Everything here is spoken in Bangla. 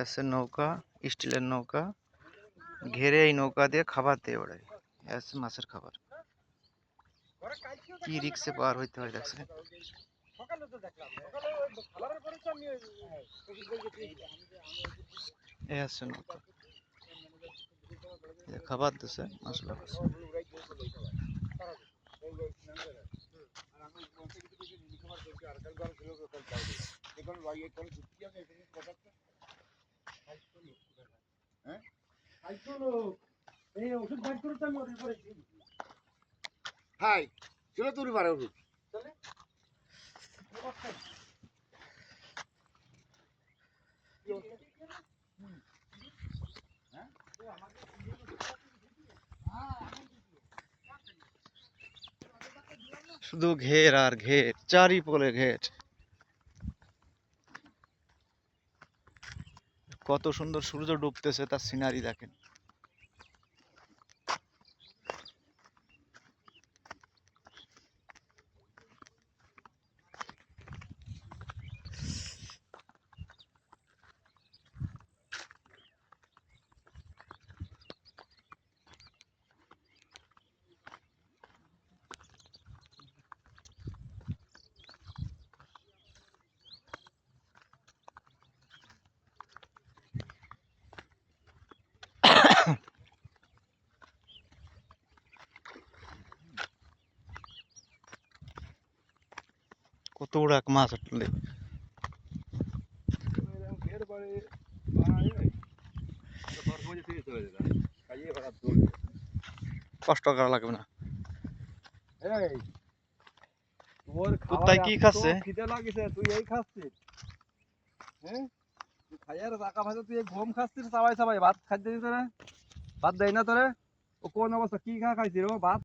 এসে নৌকা, স্টিলের নৌকা ঘেরে এই নৌকা দিয়ে খাবার দিয়ে ওড়ায়। এসে মাছের খাবার কি রিক্সে পার হইতে হয় দেখছেন। এই আছে নৌকা খাবার দিছে মাছগুলো। হাই চলো তুই পারে ওষুধ শুধু ঘের আর ঘের, চারিপলে ঘের। কত সুন্দর সূর্য ডুবতেছে, তার সিনারি দেখেন। কত বড় এক মাছ উঠলে কষ্ট করা লাগবে না। কুত্তায় কি খাচ্ছে? খিদে লাগিছে তুই এই খাচ্ছিস হ্যাঁ তুই খাইয়ার টাকা ভাজা তুই গম খাচ্ছিস চাবাই চাবাই ভাত খাইতে দিতে ভাত দেয় না তোরে ও কোন অবস্থা কি খাইছিস রে ভাত